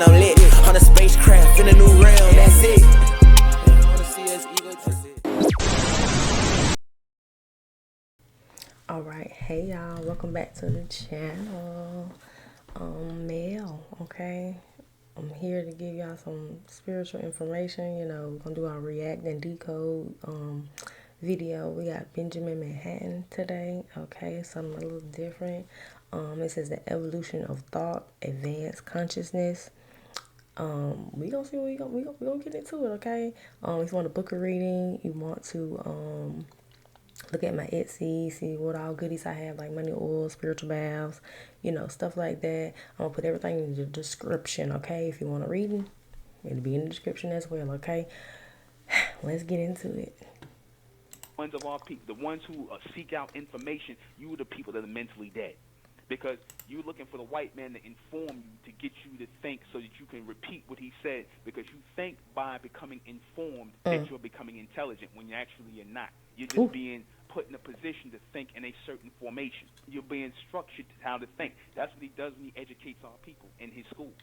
and I'm lit. On a spacecraft in a new realm, that's it. I wanna see us ego trip. Alright, hey y'all, welcome back to the channel. Mel, okay? I'm here to give y'all some spiritual information. You know, we're gonna do our react and decode video. We got Benjahman Manhatten today, okay? Something a little different. It says the evolution of thought, advanced consciousness. We gonna see what we gonna get into it, okay? If you want a book of reading, you want to look at my Etsy, see what all goodies I have, like money oil, spiritual baths, you know, stuff like that. I'm gonna put everything in the description, okay? If you want to read it, it'll be in the description as well, okay? Let's get into it. Ones of our people, the ones who seek out information, you are the people that are mentally dead. Because you're looking for the white man to inform you, to get you to think so that you can repeat what he said, because you think by becoming informed that you're becoming intelligent when you actually you're not. You're just being put in a position to think in a certain formation. You're being structured how to think. That's what he does when he educates our people in his schools.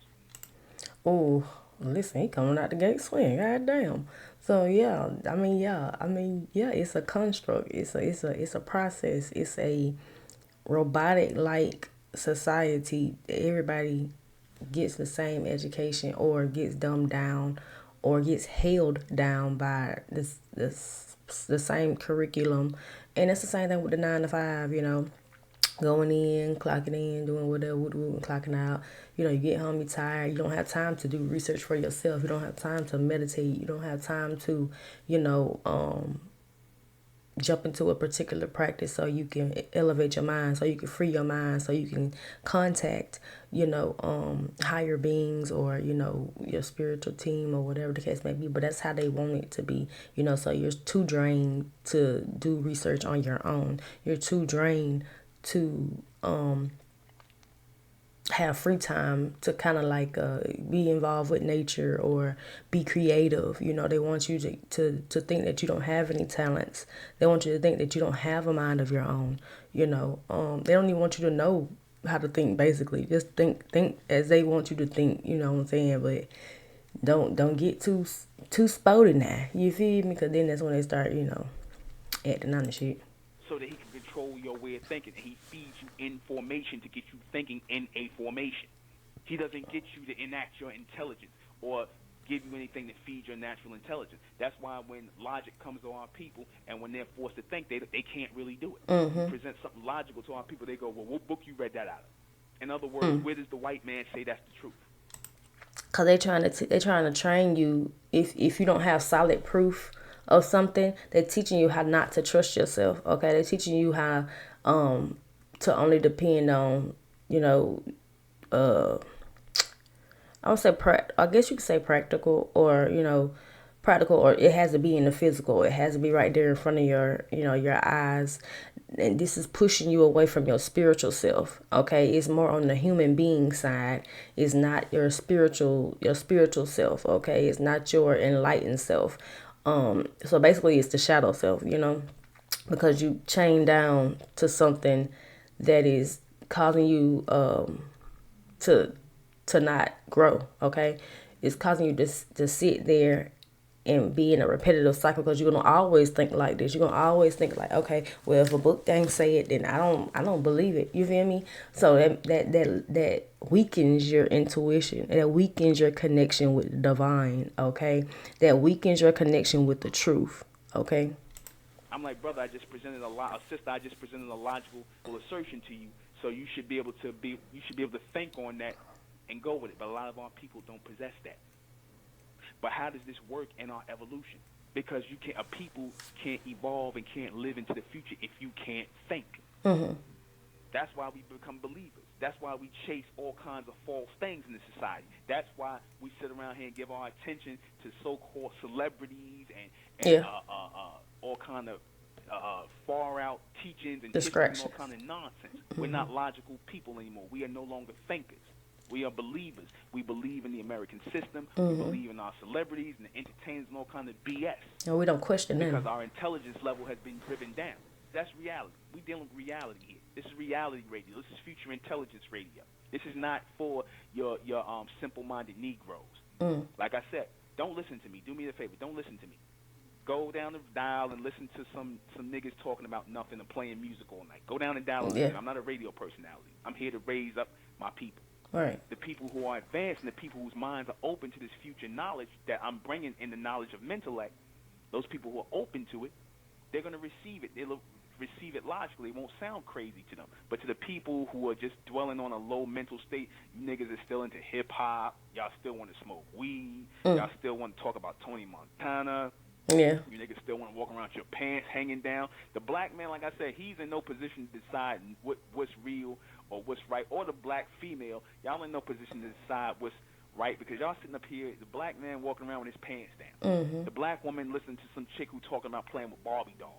Oh, listen, he coming out the gate swing, goddamn. So yeah, it's a construct. It's a process. It's a robotic like society. Everybody gets the same education or gets dumbed down or gets held down by the same curriculum. And it's the same thing with the 9 to 5, you know, going in, clocking in, doing whatever, and clocking out. You know, you get home, you're tired. You don't have time to do research for yourself. You don't have time to meditate. You don't have time to, you know, jump into a particular practice so you can elevate your mind, so you can free your mind, so you can contact, you know, higher beings or, you know, your spiritual team or whatever the case may be. But that's how they want it to be, you know, so you're too drained to do research on your own. You're too drained to have free time to kind of like be involved with nature or be creative. You know, they want you to think that you don't have any talents. They want you to think that you don't have a mind of your own. You know, they don't even want you to know how to think, basically. Just think as they want you to think, you know what I'm saying? But don't get too spotty now, you feel me? Because then that's when they start, you know, acting on the shit. So that he can control your way of thinking. And he feeds you information to get you thinking in a formation. He doesn't get you to enact your intelligence or give you anything that feeds your natural intelligence. That's why when logic comes to our people and when they're forced to think, they can't really do it. We present something logical to our people, they go, well, what book you read that out of? In other words, where does the white man say that's the truth? Because they're trying to train you. If you don't have solid proof of something, they're teaching you how not to trust yourself. Okay, they're teaching you how to only depend on, you know, I would say I guess you could say practical, or, you know, practical, or it has to be in the physical. It has to be right there in front of your, you know, your eyes. And this is pushing you away from your spiritual self. Okay, it's more on the human being side. It's not your spiritual self. Okay, it's not your enlightened self. So basically it's the shadow self, you know, because you chain down to something that is causing you to not grow. Okay, it's causing you to sit there and be in a repetitive cycle, because you're gonna always think like this. You're gonna always think like, okay, well, if a book ain't say it, then I don't believe it. You feel me? So that weakens your intuition. That weakens your connection with the divine. Okay, that weakens your connection with the truth. Okay. I'm like, brother, I just presented sister, I just presented a logical assertion to you, so you should be able to think on that and go with it. But a lot of our people don't possess that. But how does this work in our evolution? Because people can't evolve and can't live into the future if you can't think. That's why we become believers. That's why we chase all kinds of false things in the society. That's why we sit around here and give our attention to so-called celebrities and all kind of far out teachings and history and all kind of nonsense. We're not logical people anymore. We are no longer thinkers. We are believers. We believe in the American system. We believe in our celebrities and the entertainers and all kind of BS. And we don't question them. Because our intelligence level has been driven down. That's reality. We're dealing with reality here. This is reality radio. This is future intelligence radio. This is not for your simple-minded Negroes. Like I said, don't listen to me. Do me a favor. Don't listen to me. Go down the dial and listen to some niggas talking about nothing and playing music all night. Go down and dial and listen. I'm not a radio personality. I'm here to raise up my people. Right. The people who are advanced and the people whose minds are open to this future knowledge that I'm bringing in the knowledge of intellect, those people who are open to it, they're going to receive it. They'll receive it logically. It won't sound crazy to them. But to the people who are just dwelling on a low mental state, you niggas are still into hip-hop. Y'all still want to smoke weed. Y'all still want to talk about Tony Montana. Yeah. You niggas still want to walk around with your pants hanging down. The black man, like I said, he's in no position to decide what's real or what's right. Or the black female, y'all in no position to decide what's right because y'all sitting up here, the black man walking around with his pants down. The black woman listening to some chick who talking about playing with Barbie dolls.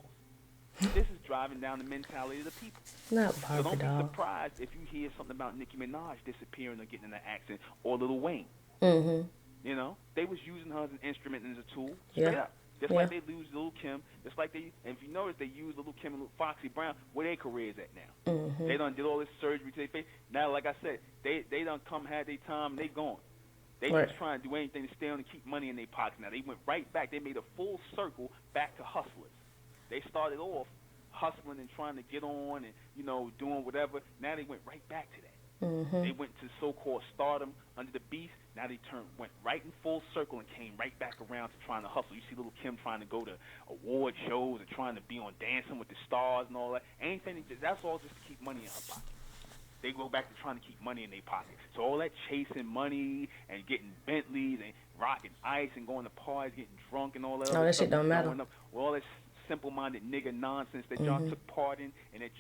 This is driving down the mentality of the people. Not So Barbie don't doll. be surprised if you hear something about Nicki Minaj disappearing or getting in an accident or Lil Wayne. You know, they was using her as an instrument and as a tool. Straight up. Just like they lose Lil Kim, just like they, and if you notice, they use Lil Kim and Lil Foxy Brown, where their careers at now. They done did all this surgery to their face. Now, like I said, they done come, had their time, and they gone. They just trying to do anything to stay on and keep money in their pockets. Now, they went right back. They made a full circle back to hustlers. They started off hustling and trying to get on and, you know, doing whatever. Now they went right back to that. They went to so-called stardom under the beast. Now they went right in full circle and came right back around to trying to hustle. You see Lil Kim trying to go to award shows and trying to be on Dancing with the Stars and all that. Anything, that's all just to keep money in her pocket. They go back to trying to keep money in their pocket. So all that chasing money and getting Bentleys and rocking ice and going to parties, getting drunk and all that. No, that shit don't matter. All that simple-minded nigga nonsense that y'all took part in and that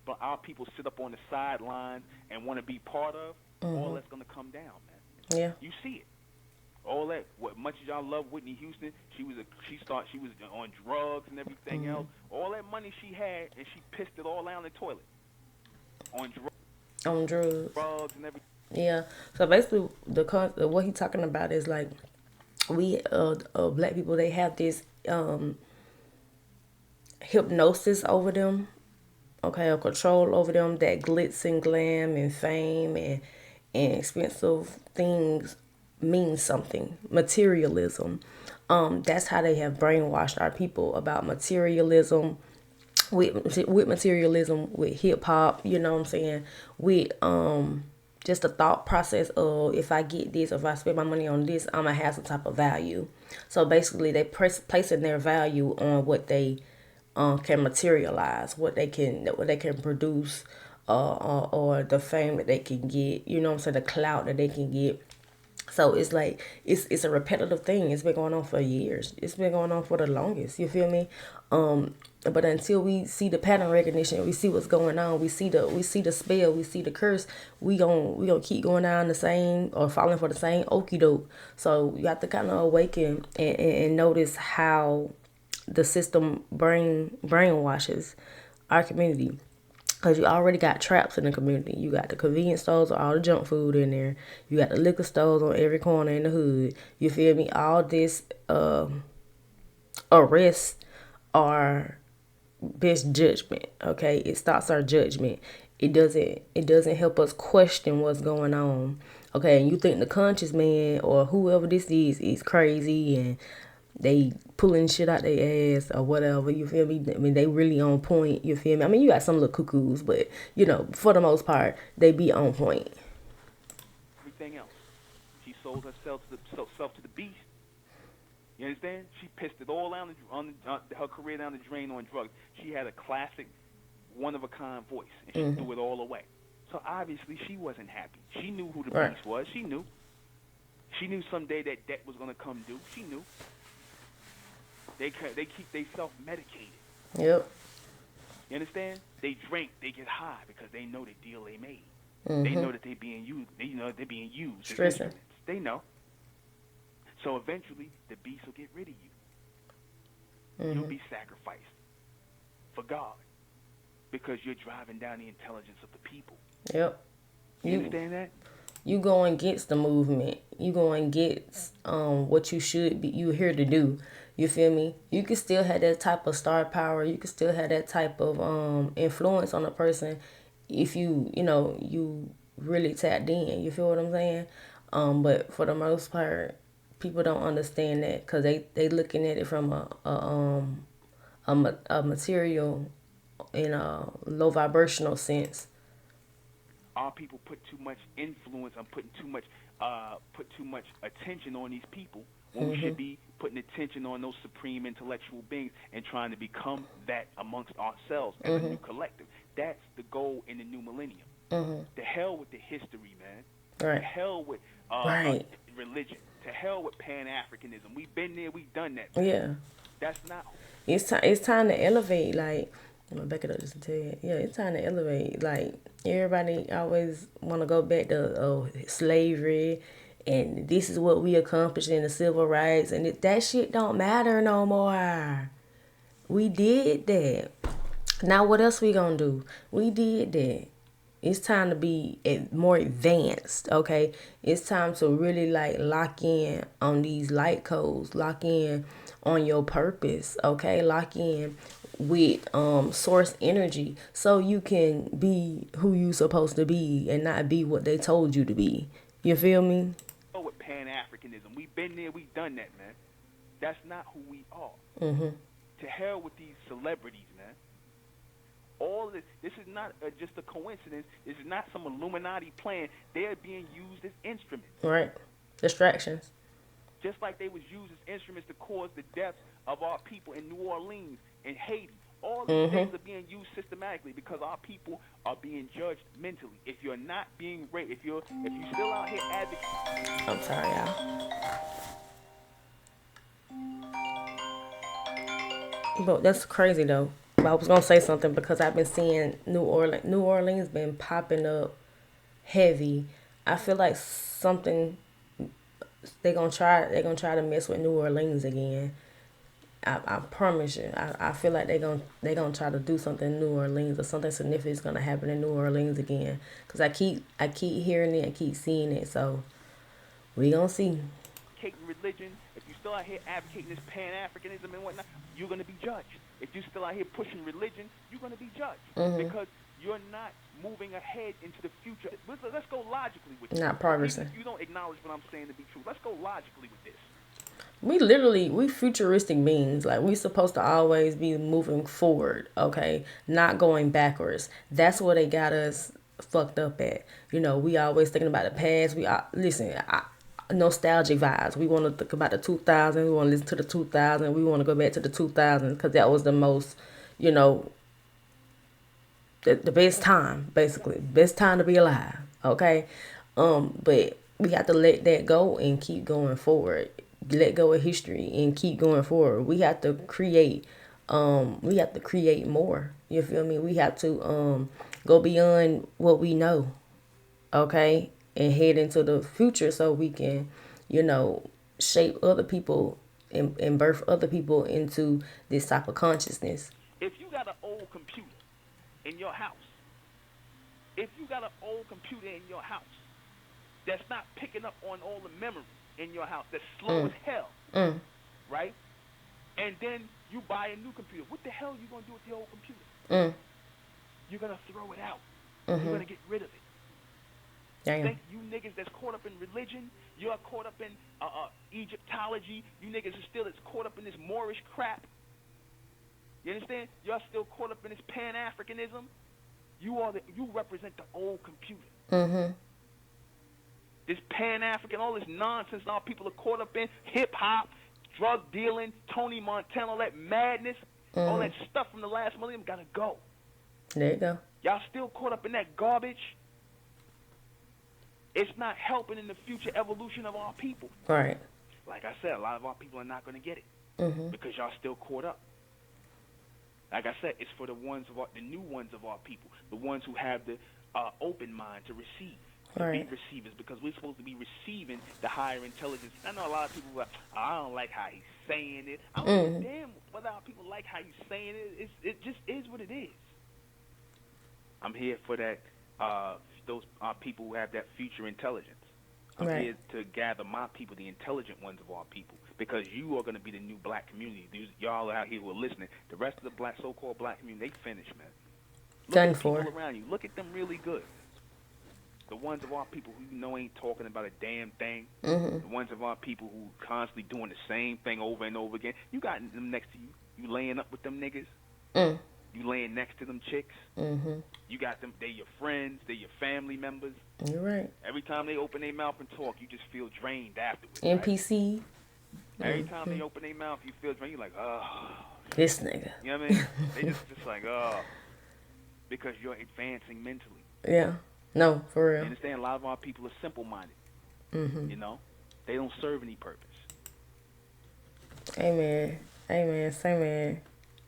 but our people sit up on the sidelines and want to be part of, all that's going to come down, man. Yeah. You see it. All that, what much as y'all love Whitney Houston, she was on drugs and everything else. All that money she had, and she pissed it all down the toilet. On drugs and everything. Yeah. So basically, what he's talking about is like, we black people, they have this hypnosis over them, okay, or control over them, that glitz and glam and fame and expensive things mean something. Materialism. That's how they have brainwashed our people about materialism, with materialism, with hip hop, you know what I'm saying, with just the thought process of, if I get this, if I spend my money on this, I'm gonna have some type of value. So basically, they placing their value on what they can materialize, what they can produce, or the fame that they can get. You know what I'm saying, the clout that they can get. So it's like it's a repetitive thing. It's been going on for years. It's been going on for the longest. You feel me? But until we see the pattern recognition, we see what's going on, we see the spell, we see the curse, we gonna keep going down the same, or falling for the same okie doke. So you have to kind of awaken and notice how the system brainwashes our community. Because you already got traps in the community. You got the convenience stores with all the junk food in there. You got the liquor stores on every corner in the hood. You feel me? All this arrests are best judgment. Okay, it stops our judgment. It doesn't help us question what's going on. Okay, and you think the conscious man or whoever this is crazy and they pulling shit out their ass or whatever, you feel me? I mean, they really on point, you feel me? I mean, you got some little cuckoos, but, you know, for the most part, they be on point. Everything else. She sold herself to the beast. You understand? She pissed it all down on her career down the drain on drugs. She had a classic, one-of-a-kind voice, and she threw it all away. So obviously she wasn't happy. She knew who the beast was. She knew. She knew someday that debt was going to come due. She knew. They keep themselves medicated. Yep. You understand? They drink, they get high because they know the deal they made. They know that they're being used. They know they're being used. Stressing. They know. So eventually, the beast will get rid of you. You'll be sacrificed for God because you're driving down the intelligence of the people. Yep. You understand that? You going against the movement. You going against what you should be. You here to do. You feel me? You can still have that type of star power. You can still have that type of influence on a person if you really tapped in. You feel what I'm saying? But for the most part, people don't understand that because they looking at it from a material in a low vibrational sense. Our people put too much influence on put too much attention on these people when we should be putting attention on those supreme intellectual beings and trying to become that amongst ourselves as a new collective. That's the goal in the new millennium. To hell with the history, man. To Right. hell with Right. religion. To hell with Pan-Africanism. We've been there, we've done that. Yeah. That's not. It's time to elevate. Like, I'm gonna back it up just a tad. Yeah, it's time to elevate. Like, everybody always want to go back to slavery, and this is what we accomplished in the civil rights, and that shit don't matter no more. We did that. Now what else we gonna do? We did that. It's time to be more advanced, okay? It's time to really like lock in on these light codes, lock in on your purpose, okay? Lock in with source energy so you can be who you supposed to be and not be what they told you to be. You feel me? With Pan-Africanism. We've been there, we've done that, man. That's not who we are. To hell with these celebrities, man. All this is not just a coincidence. This is not some Illuminati plan. They're being used as instruments. Right. Distractions. Just like they was used as instruments to cause the deaths of our people in New Orleans and Haiti. All these things are being used systematically because our people are being judged mentally. If you're not being raped, if you still out here advocating. I'm sorry, y'all. But that's crazy though. But I was gonna say something because I've been seeing New Orleans been popping up heavy. I feel like something they're gonna try to mess with New Orleans again. I promise you. I feel like they gonna try to do something in New Orleans or something significant is gonna happen in New Orleans again. Cause I keep hearing it, I keep seeing it. So we gonna see. Religion, if you still out here advocating this Pan-Africanism and whatnot, you're going to be judged. If you're still out here pushing religion, you're going to be judged because you're not moving ahead into the future. Let's go logically with this. Not progressing. Even if you don't acknowledge what I'm saying to be true, let's go logically with this. We futuristic beings. Like, we supposed to always be moving forward, okay? Not going backwards. That's where they got us fucked up at. You know, we always thinking about the past. Nostalgic vibes. We want to think about the 2000s. We want to listen to the 2000s. We want to go back to the 2000s because that was the most, the best time, basically. Best time to be alive, okay? But we have to let that go and keep going forward. Let go of history and keep going forward. We have to create more. You feel me? We have to go beyond what we know, okay? And head into the future so we can, shape other people and birth other people into this type of consciousness. If you got an old computer in your house, that's not picking up on all the memory in your house, that's slow as hell, right? And then you buy a new computer. What the hell are you going to do with the old computer? You're going to throw it out. You're going to get rid of it. Damn. Think you niggas that's caught up in religion, you're caught up in Egyptology, you niggas are still caught up in this Moorish crap. You understand? Y'all still caught up in this Pan-Africanism. You represent the old computer. This Pan-African, all this nonsense all people are caught up in, hip-hop, drug dealing, Tony Montana, all that madness, all that stuff from the last millennium gotta go. There you go. Y'all still caught up in that garbage. It's not helping in the future evolution of our people. Right. Like I said, a lot of our people are not going to get it because y'all still caught up. Like I said, it's for the new ones of our people, the ones who have the open mind to receive, to be receivers, because we're supposed to be receiving the higher intelligence. I know a lot of people are like, I don't like how he's saying it. I don't give a damn whether our people like how he's saying it. It just is what it is. I'm here for that. Those are people who have that future intelligence. I'm here to gather my people, the intelligent ones of our people, because you are going to be the new black community. Y'all out here who are listening. The rest of the so-called black community, they finished, man. Look Done at people for. around you. Look at them really good. The ones of our people who you know ain't talking about a damn thing. Mm-hmm. The ones of our people who constantly doing the same thing over and over again. You got them next to you. You laying up with them niggas. Mm. You laying next to them chicks. Mm-hmm. You got them. They your friends. They your family members. You're right. Every time they open their mouth and talk, you just feel drained afterwards. NPC. Right? Every time they open their mouth, you feel drained. You're like, oh. This nigga. You know what I mean? They just like, oh. Because you're advancing mentally. Yeah. No, for real. You understand? A lot of our people are simple-minded. Mm-hmm. You know? They don't serve any purpose. Amen. Amen. Say man.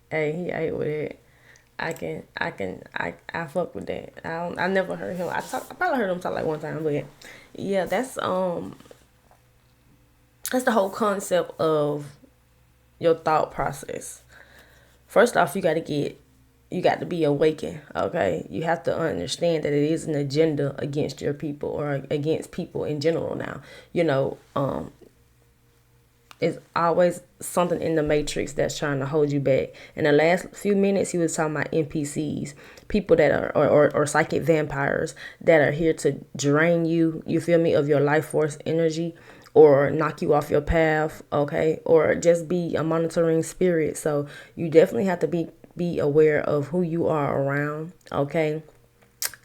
Hey, he ate with it. I fuck with that. I never heard him. I probably heard him talk like one time, but yeah, that's the whole concept of your thought process. First off, you got to be awakened, okay? You have to understand that it is an agenda against your people or against people in general now. You know, it's always something in the matrix that's trying to hold you back. In the last few minutes, he was talking about NPCs, people that are, or psychic vampires that are here to drain you, you feel me, of your life force energy, or knock you off your path, okay? Or just be a monitoring spirit. So you definitely have to be aware of who you are around, okay?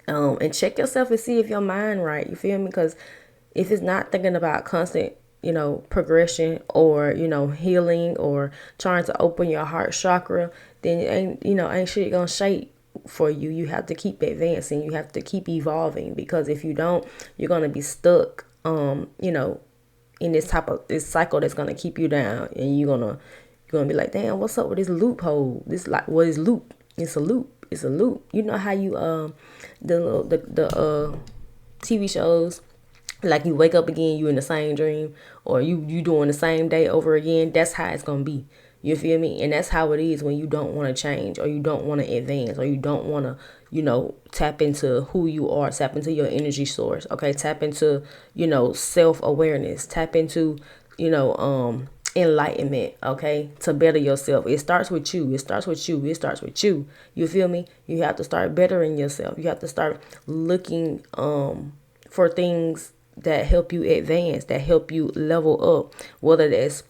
And check yourself and see if your mind right, you feel me? Because if it's not thinking about constant, you know, progression or, you know, healing or trying to open your heart chakra, then ain't shit gonna shake for you. You have to keep advancing. You have to keep evolving, because if you don't, you're gonna be stuck, you know, in this cycle that's gonna keep you down, and you're gonna be like, damn, what's up with this loophole? This, like, what is loop? It's a loop. It's a loop. You know how you the TV shows, like you wake up again, you in the same dream, or you doing the same day over again. That's how it's gonna be. You feel me? And that's how it is when you don't want to change, or you don't want to advance, or you don't want to, you know, tap into who you are, tap into your energy source. Okay, tap into, you know, self-awareness, tap into, you know, enlightenment, okay, to better yourself. It starts with you. It starts with you. It starts with you. You feel me? You have to start bettering yourself. You have to start looking for things that help you advance, that help you level up, whether that's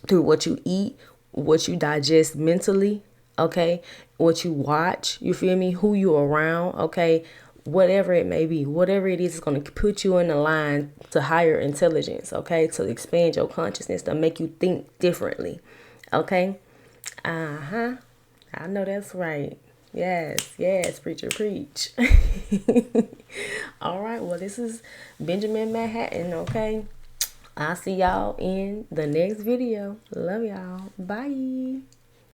through what you eat, what you digest mentally, okay, what you watch, you feel me, who you around, okay, whatever it may be, whatever it is going to put you in the line to higher intelligence, okay, to expand your consciousness, to make you think differently, okay. I know that's right. Yes, preacher, preach. All right, well, this is Benjahman Manhatten, okay? I'll see y'all in the next video. Love y'all. Bye.